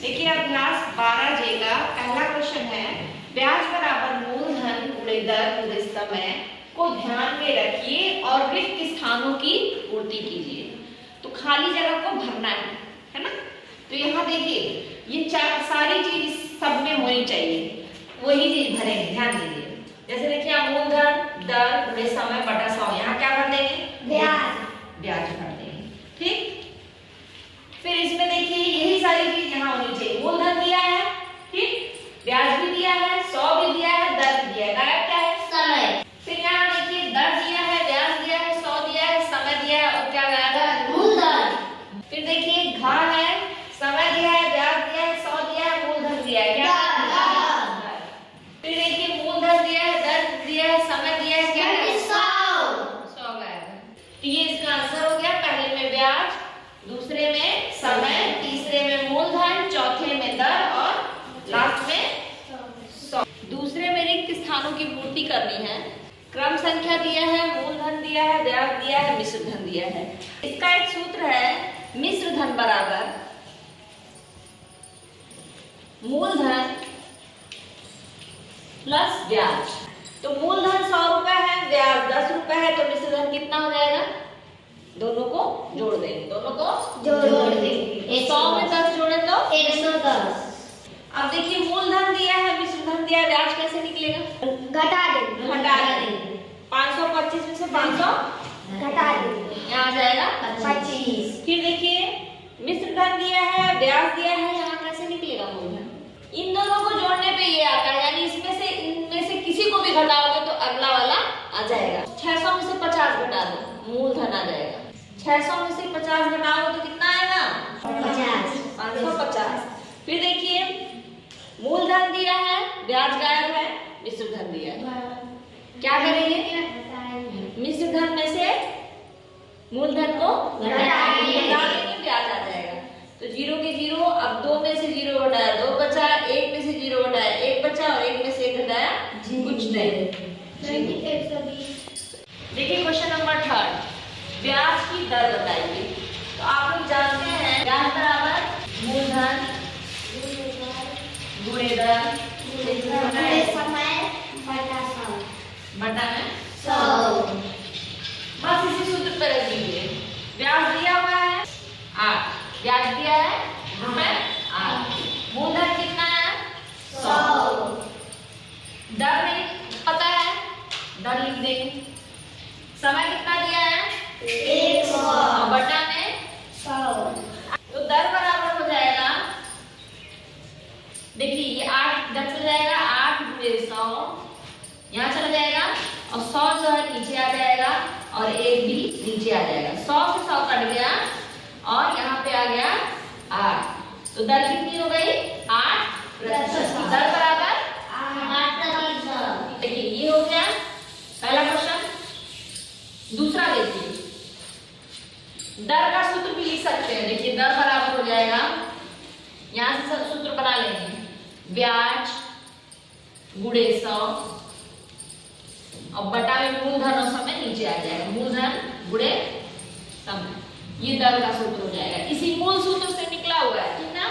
देखिए अभ्यास 12J का पहला क्वेश्चन है, ब्याज बराबर मूलधन गुणे दर गुणे समय को ध्यान में रखिए और रिक्त स्थानों की पूर्ति कीजिए। तो खाली जगह को भरना है ना। तो यहाँ देखिए ये चार सारी चीज सब में होनी चाहिए, वही चीज भरेंगे, ध्यान दीजिए। जैसे देखिए मूलधन दर गुणे समय बटा 100, यहाँ क्या भर देंगे? ब्याज भर देंगे। ठीक, फिर इसमें देखिए यही सारी चीज यहाँ होनी चाहिए। मूलधन दिया है, ठीक, ब्याज भी दिया है, 100 भी दिया है, दर भी दिया है, गायब क्या है? समय। फिर यहाँ देखिए दर दिया है, ब्याज दिया है, 100 दिया है, समय दिया है और क्या गायब है? मूलधन। फिर देखिए घ है, समय दिया है, ब्याज दिया है, 100 दिया है, मूलधन दिया है, क्या? फिर देखिए मूलधन दिया है, दर दिया है, समय दिया है, क्या है? 100 गायब है। तो ये इसका आंसर हो गया। पहले में ब्याज, दूसरे में समय, तीसरे में मूलधन, चौथे में दर और लास्ट में 100। दूसरे में रिक्त स्थानों की पूर्ति करनी है। क्रम संख्या दिया है, मूलधन दिया है, ब्याज दिया है, मिश्र धन दिया है। इसका एक सूत्र है, मिश्र धन बराबर मूलधन प्लस ब्याज। तो मूलधन 100 रुपए है, ब्याज 10 रुपए है, तो मिश्र धन कितना हो जाएगा? दोनों को जोड़ देंगे, दोनों को जोड़ देंगे। 100 में 10 जोड़े तो 110। अब देखिए मूलधन दिया है, मिश्र धन दिया है, ब्याज कैसे निकलेगा? घटा देंगे। 525 में से 500 घटा देंगे, यहाँ आ जाएगा 25। फिर देखिए मिश्र धन दिया है, ब्याज दिया है, यहाँ कैसे निकलेगा मूलधन? इन दोनों को जोड़ने पे ये आता है, यानी इनमें से किसी को भी घटाओगे तो अगला वाला आ जाएगा। 600 में से 50 घटा दो, मूलधन आ जाएगा। 600 में से 50 घटाओगे तो कितना आएगा? 550। फिर देखिए मूलधन दिया है, ब्याज गायब है, मिश्र धन दिया है, क्या करेंगे? मिश्र धन में से मूलधन को घटा देंगे, ब्याज आ जाएगा। तो 0 के 0, अब 2 में से 0 घटाया 2 बचा, 1 में से 0 घटाया 1 बचा और 1 में से 1 घटाया कुछ नहीं। देखिए क्वेश्चन नंबर 3, ब्याज की दर बताइए। तो आप लोग जानते हैं ब्याज बराबर मूलधन गुणे दर गुणे समय बटा 100। बस इसी सूत्र पर रख दीजिए। ब्याज दिया हुआ है 8, ब्याज दिया है रुपए 8, मूलधन कितना है? 100। दर नहीं पता है, दर लिख देंगे। समय कितना दिया है? 100 बटा में 100। तो दर बराबर हो जाएगा, देखिए ये 8 दर चला जाएगा, 8 गुणे 100 यहाँ चला जाएगा और 100 जो है नीचे आ जाएगा और 1 भी नीचे आ जाएगा। 100 से 100 कट गया और यहाँ पे आ गया 8। तो दर कितनी हो गई? 8%। दर बराबर 8%। देखिए ये हो गया पहला क्वेश्चन। दूसरा देखिए, दर का सूत्र भी लिख सकते हैं। देखिए दर बराबर हो जाएगा, यहाँ से सब सूत्र बना लेंगे, ब्याज गुणे 100 और बटा में मूलधन और समय नीचे आ जाएगा, मूलधन गुणे समय। ये दर का सूत्र हो जाएगा, इसी मूल सूत्र से निकला हुआ है, ठीक ना।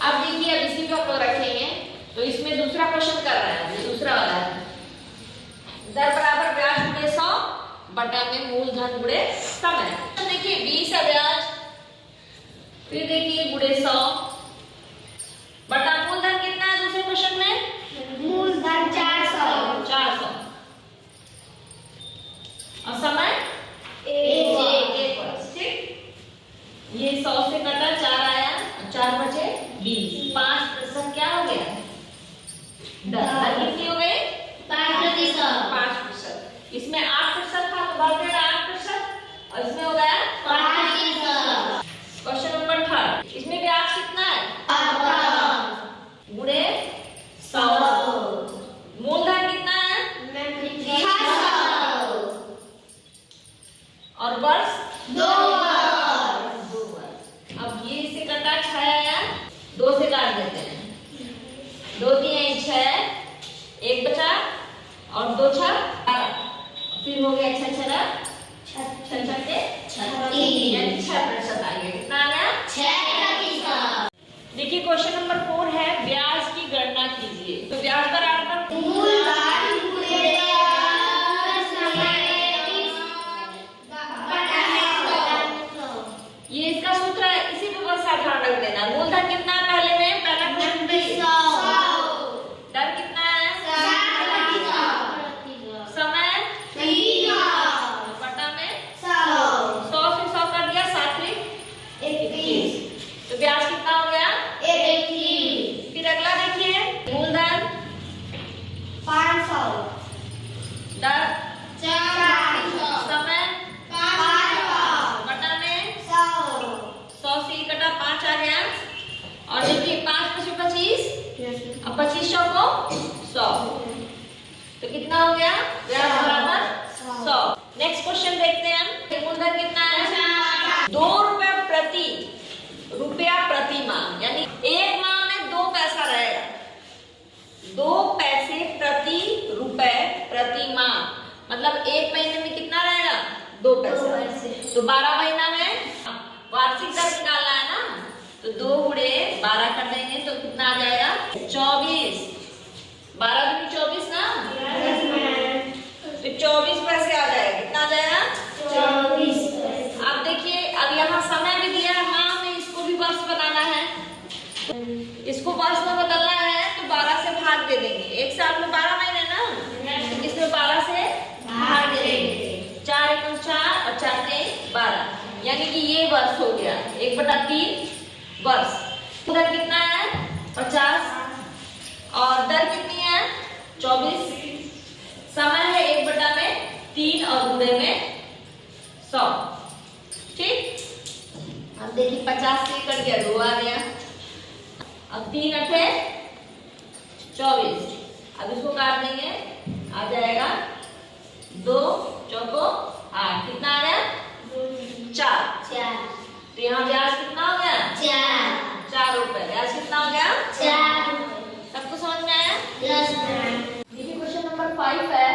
अब देखिए अब इसी पे हम लोग रखेंगे। तो इसमें दूसरा क्वेश्चन कर रहे हैं, दूसरा वाला है, दर बराबर ब्याज गुणे 100 बटा में मूलधन गुणे समय। तो देखिए 20 है ब्याज, फिर देखिए गुणे 100 बटा मूलधन कितना है दूसरे क्वेश्चन में? मूलधन 400 और समय 1 वर्ष। ठीक, ये 100 से कटा 4 आया, 4 बचे 20, 5% क्या हो गया? दर कितनी हो गई? 5%। इसमें 8% था तो बढ़ गया 8% और इसमें हो गया 5%। क्वेश्चन नंबर 3, इसमें ब्याज कितना है? 8 गुणे 100, मूलधन कितना है? 600 और वर्ष 2 वर्ष। अब ये से कटा 6 आया, 2 से काट देते हैं, 2 3 6, 1 बचा और 2 6 12, फिर हो गया 6 6 6 6 6 आ गया, कितना आ गया? 6%। देखिए देखिए क्वेश्चन नंबर 4 है ब्याज की गणना कीजिए। तो ब्याज बराबर ये इसका सूत्र है, इसी पे बस ध्यान रख देना। मूलधन कितना है पहले में, पहला क्वेश्चन में दर कितना है, समय बटा में 100 से 100 कर दिया 7 में 21। तो ब्याज कितना हो गया 21। फिर अगला देखिए मूलधन 500, दर 400, समय 500 बटा में 100 से कटा 5 आ गया। और देखिए 5 × 25, अब 2500 को 100, तो कितना हो गया ब्याज बराबर 100। नेक्स्ट क्वेश्चन देखते हैं हम। मूलधन कितना है 2 रुपया प्रति माह, यानी एक माह में 2 पैसा रहेगा, 2 पैसे प्रति रुपए प्रति माह, मतलब एक महीने में कितना रहेगा 2 पैसे। तो 12 महीना में वार्षिक दर निकालना है ना, तो 2 × 12 कर देंगे तो कितना आ जाएगा 24। 12 दूनी 24 ना, तो 24 पैसे आ जाएगा। कितना आ जाएगा 24। अब देखिए अब यहाँ समय भी दिया है माह में, इसको भी वर्ष बनाना है, इसको वर्ष में बदलना है तो 12 से भाग दे देंगे। एक साल में 12 महीने ना, तो इसमें 12 से भाग दे देंगे। 4 × 4 और 4 × 12, यानी कि ये वर्ष हो गया 1/3 वर्ष। दर कितना है 50 और दर कितनी है 24। समय है 1/3 और गुणे में 100। ठीक, अब देखिए 50 से कट गया 2 आ गया। अब 3 × 8 24, अब इसको काट देंगे आ जाएगा 2 × 8, कितना आ गया 4। तो यहाँ ब्याज कितना हो गया 4 रुपए। ब्याज कितना हो गया 4 रुपए। सबको समझ में आया? देखिए क्वेश्चन नंबर 5 है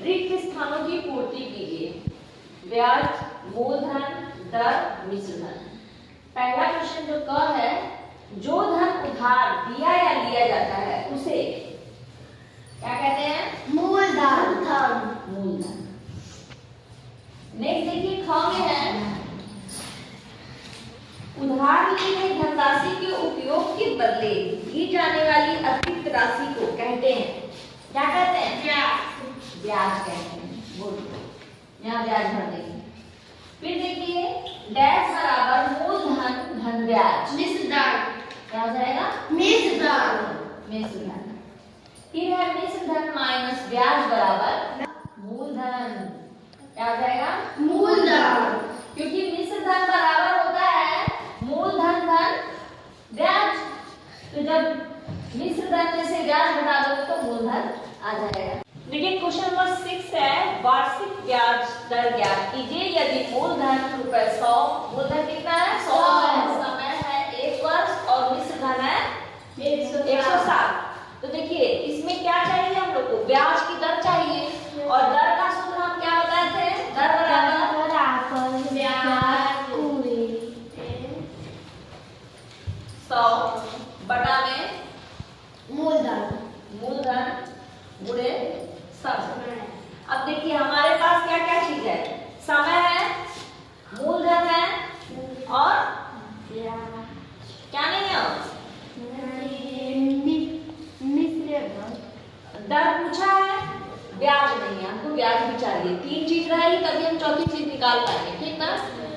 रिक्त स्थानों की पूर्ति कीजिए। ब्याज, मूलधन, दर, मिश्र धन। पहला क्वेश्चन जो क है, जो धन उधार दिया या लिया जाता है उसे क्या कहते हैं मूलधन। मूलधन। नेक्स्ट देखिए ख में है उधार ली गई धनराशि के उपयोग के बदले दी जाने वाली अतिरिक्त राशि को कहते हैं, क्या कहते हैं ब्याज कहते हैं। बोलो यहाँ ब्याज भर देंगे। फिर देखिए डैश बराबर मूलधन धन ब्याज, मिश्र धन। क्या हो जाएगा मिश्र धन। फिर है मिश्र धन माइनस ब्याज बराबर मूलधन। क्या हो जाएगा मूलधन, क्योंकि मिश्र धन बराबर होता है मूलधन धन ब्याज। तो जब मिश्र धन में से ब्याज घटा दो तो मूलधन आ जाएगा। देखिए क्वेश्चन नंबर 6 है वार्षिक ब्याज दर ज्ञात कीजिए यदि मूलधन ₹100, मूलधन कितना है 100 है, समय है 1 वर्ष और मिश्र धन है 160। तो देखिए इसमें क्या चाहिए हम लोग को ब्याज की दर चाहिए, और दर का सूत्र हम क्या बताए थे, दर बराबर ब्याज 100 बटा में मूलधन गुणे 100। अब देखिए हमारे पास क्या क्या चीज है, समय है, मूलधन है और क्या नहीं है दर पूछा है, ब्याज नहीं है। हमको ब्याज भी चाहिए। 3 चीज रहेगी तभी हम चौथी चीज निकाल पाएंगे, ठीक ना।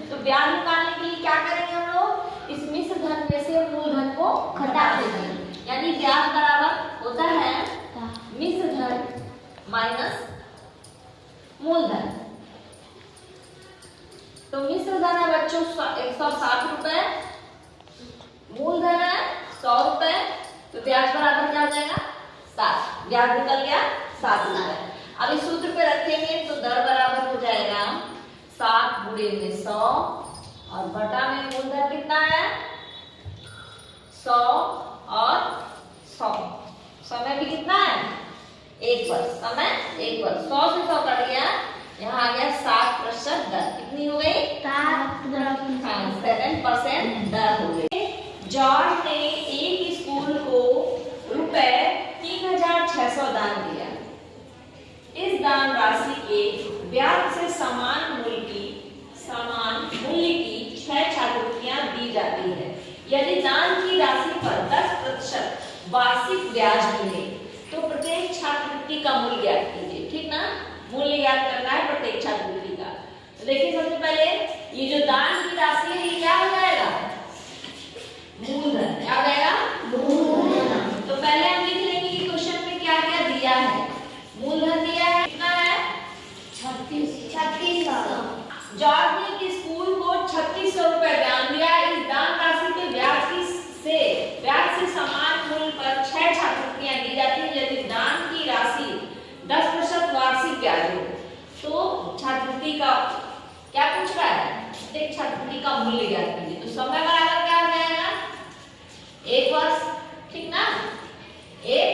तो ब्याज निकालने के लिए क्या करेंगे हम लोग, इस मिश्र धन में से मूलधन को घटा देंगे, यानी ब्याज बराबर होता है मिश्र धन माइनस मूलधन। तो मिश्र धन है बच्चों 160 रुपए, मूलधन है 100 रुपए, तो ब्याज बराबर क्या हो जाएगा 7। ब्याज निकल गया 7 रुपए। अब इस सूत्र पे रखेंगे तो दर बराबर हो जाएगा 7 गुणे में 100 और बटा में मूलधन कितना है 100 और 100। समय भी कितना है 1 वर्ष, समय 1 वर्ष। 100 से 100 कट गया, यहाँ आ गया 7% दर। कितनी हो गई 7% दर हो गई। जॉर्ज ने एक स्कूल को रुपए 3600 दान दिया। इस दान राशि के ब्याज से समान मूल्य की 6 छात्रवृत्तियां दी जाती है। यदि दान की राशि पर 10% वार्षिक ब्याज मिले तो प्रत्येक छात्रवृत्ति का मूल्य ज्ञात कीजिए। ठीक ना, मूल्य ज्ञात करना है प्रत्येक छात्रवृत्ति का। तो देखिए सबसे पहले ये जो दान की राशि है ये क्या हो जाएगा, मूलधन। क्या हो जाएगा, मूलधन। तो पहले हम लिख लेंगे कि क्वेश्चन में क्या क्या दिया है। मूलधन दिया है, कितना है, 3600। जॉर्ज ने एक स्कूल को 3600 रुपए दान दिया। इस दान राशि के ब्याज से समान मूल्य पर 6 छात्रवृत्तियां दी जाती है। यदि दान की राशि 10% वार्षिक ब्याज हो तो छात्रवृत्ति का क्या पूछ रहा है, प्रत्येक छात्रवृत्ति का मूल्य ज्ञात कीजिए। तो समय बराबर क्या हो जाएगा, 1 वर्ष। ठीक ना, 1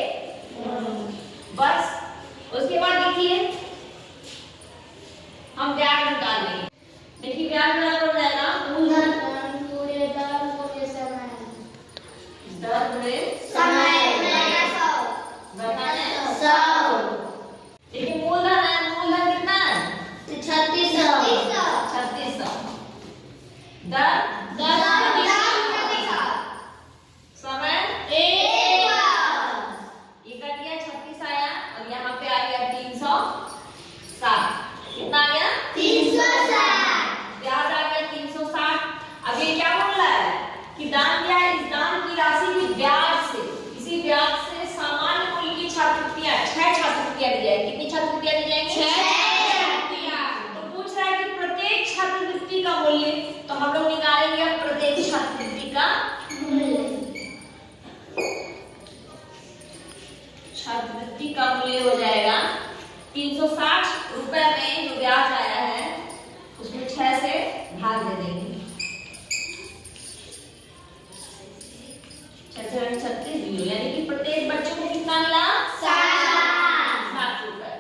वर्ष। उसके बाद देखिए हम ब्याज निकाल लेंगे। देखिए ब्याज बराबर हो जाएगा मूलधन पूरे दर पूरे समय, दर पूरे समय बताने 100। देखिए मूलधन है, मूलधन कितना है, 3600। दर समय 1 ये कट गया, 36 आया और यहाँ पे आ गया 360। कितना आ गया, 360। ब्याज आ गया 360। अब ये क्या बोल रहा है कि दान क्या है, इस दान की राशि की ब्याज से, इसी ब्याज से सामान्य मूल्य की छात्रवृत्तियां 6 छात्रवृत्तियां दी जाएगी। कितनी छात्रवृत्तियां दी जाएंगी, 6 छात्रवृत्तियां। तो पूछ रहा है कि प्रत्येक छात्रवृत्ति का मूल्य, तो हम लोग निकालेंगे प्रत्येक छात्रवृत्ति का मूल्य। छात्रवृत्ति का मूल्य हो जाएगा 360 रुपए में जो ब्याज आया है उसमें 6 से भाग दे देंगे। 36 यानी कि प्रत्येक बच्चे को कितना मिला, 7 रुपए।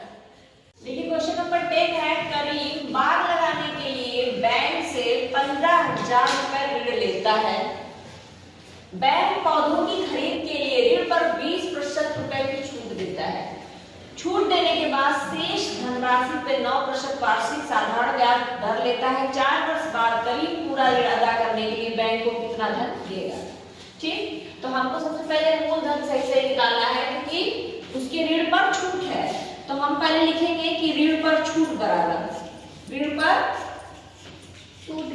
देखिए क्वेश्चन नंबर 10 है, करीम बाग लगाने के लिए बैंक से 15,000 रुपए ऋण लेता है। बैंक पौधों की खरीद के लिए ऋण पर 20% रुपए की छूट देता है। छूट देने के बाद शेष धनराशि पे 9% वार्षिक साधारण ब्याज दर लेता है। 4 वर्ष बाद करीब पूरा ऋण अदा करने के लिए बैंक को कितना धन देगा। ठीक, तो हमको सबसे पहले मूलधन सही से निकालना है क्योंकि उसके ऋण पर छूट है। तो हम पहले लिखेंगे कि ऋण पर छूट बराबर, ऋण पर छूट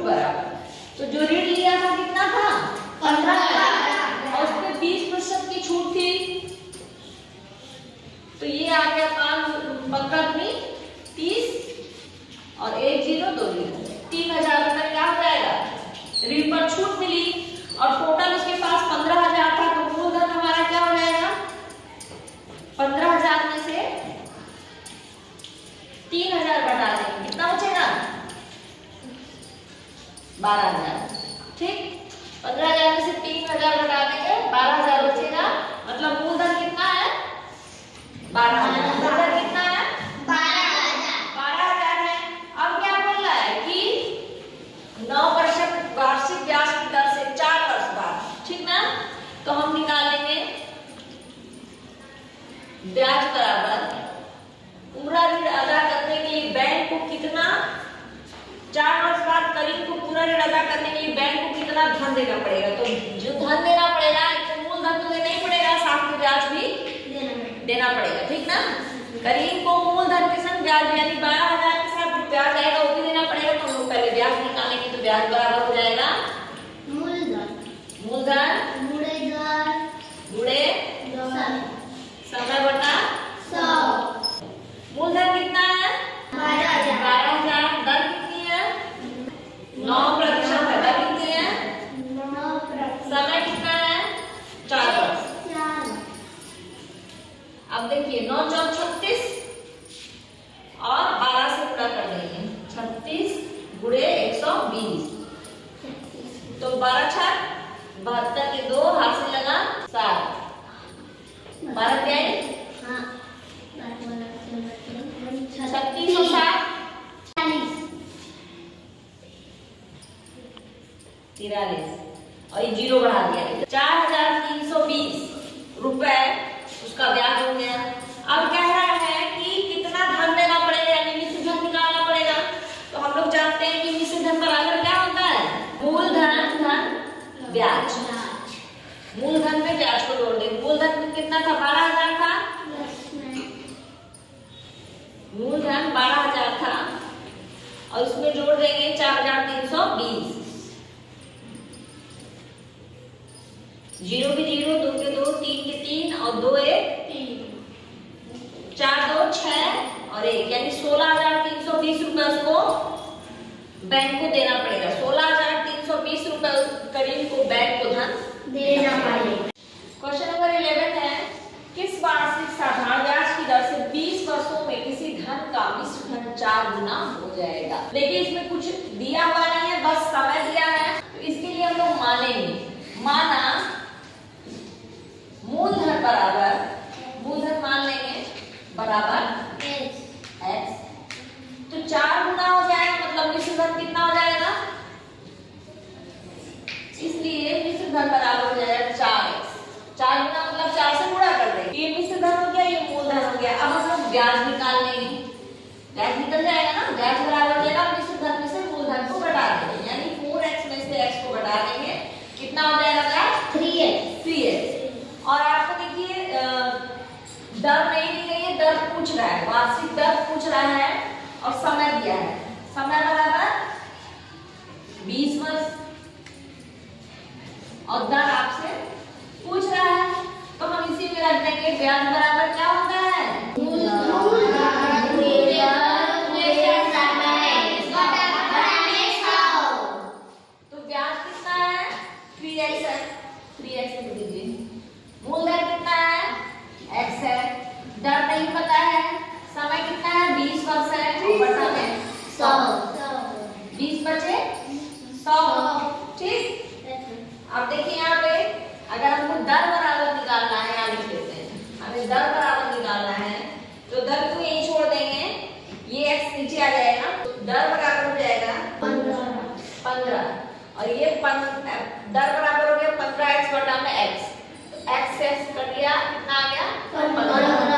बराबर। तो जो ऋण लिया था कितना था, 15,000 और उसमें 20% की छूट थी। तो ये आ गया 15 दूनी 30 और 1 0 2 0 3,000 रुपए क्या हो जाएगा, ऋण पर छूट मिली। और टोटल उसके पास 15,000 था। तो मूलधन हमारा क्या हो जाएगा, 15,000 में से 3,000 घटा देंगे, कितना बचेगा, 12,000। ठीक, 15,000 में से 3,000 घटा देंगे, 12,000 बचेगा। मतलब मूलधन कितना है, 12,000। मूलधन कितना है, 12,000 है। अब क्या बोल रहा है कि 9% वार्षिक ब्याज की दर से 4 वर्ष बाद। ठीक ना, तो हम निकालेंगे ब्याज बराबर पूरा ऋण अदा करने के लिए बैंक को कितना, 4 वर्ष बाद करीब को पूरा ऋण अदा करने के लिए बैंक को कितना धन देना पड़ेगा। तो जो धन देना पड़ेगा, तो मूलधन तो देना ही पड़ेगा, साथ में ब्याज भी देना पड़ेगा। ठीक ना, करीब को मूलधन के संग ब्याज यानी 12,000 के साथ जो ब्याज आएगा वो भी देना पड़ेगा। तो हम लोग पहले ब्याज निकालेंगे। तो ब्याज बराबर हो जाएगा मूलधन गुणे समय बटा 100। मूलधन कितना है, 12,000। दर कितनी है, 9% है। दर कितनी है, 9%। समय कितना है, 4 वर्ष। अब देखिए 9 4 36 और 12 से पूरा कर देंगे, 36 गुणे 120। तो 12 6 72 के 2 हाथ से लगा 7, 12 क्या है, 36 और 7 43 और ये 0 बढ़ा गया 4320 रुपए उसका ब्याज हो गया। अब कह रहा है कि कितना धन देना पड़ेगा, यानी मिश्र धन निकालना पड़ेगा। तो हम लोग जानते हैं कि मिश्र धन बराबर क्या होता है, मूलधन धन ब्याज। मूलधन में ब्याज को जोड़ देंगे। मूलधन में कितना था, 12,000 था। मूलधन 12,000 था और उसमें जोड़ देंगे 4,320। 0 के 0, 2 के 2, 3 के 3 और 2 1 4 2 6 और 1, यानी 16,320 रुपए उसको बैंक को देना पड़ेगा। 16,320 रुपए करीब को बैंक को धन देना पड़ेगा। क्वेश्चन नंबर 11 है, किस वार्षिक साधारण ब्याज की दर से 20 वर्षों में किसी धन का मिश्र धन 4 गुना हो जाएगा। देखिए इसमें कुछ दिया हुआ नहीं है, बस समय दिया है, तो इसके लिए हम लोग मानेंगे। माना मूलधन बराबर, मूलधन मान लेंगे बराबर x, तो 4 गुना हो जाएगा, मतलब मिश्र धन कितना हो जाएगा, इसलिए मिश्र धन बराबर हो जाएगा 4x। 4 गुना मतलब 4 से गुणा कर देंगे। ये मिश्र धन हो गया, ये मूलधन हो गया। अब हम लोग ब्याज निकाल लेंगे, ब्याज निकल जाएगा ना, ब्याज बराबर हो जाएगा मिश्र धन में से मूलधन को घटा देंगे, यानी 4x में से x को घटा देंगे, कितना हो जाएगा ब्याज, 3x। और आपको देखिए दर नहीं दी गई है, दर पूछ रहा है, वार्षिक दर पूछ रहा है और समय दिया है। समय बराबर 20 वर्ष और दर आपसे पूछ रहा है, तो हम इसी में रख देंगे ब्याज बराबर क्या होता है, तो ब्याज कितना है, 3x है, 3x लिख दीजिए। मूलधन कितना है, x है, दर नहीं पता है, समय कितना है 20 वर्ष है, और बटा में 100, 20 बचे 100, ठीक। अब देखिए यहाँ पे अगर हमको दर बराबर निकालना है, यहाँ लिख लेते हैं, हमें दर बराबर निकालना है, तो दर को यही छोड़ देंगे, ये x नीचे आ जाएगा, तो दर बराबर हो जाएगा 15 और ये दर बराबर हो गया 15x बटा में x, तो x से x कट गया, कितना आ गया 15।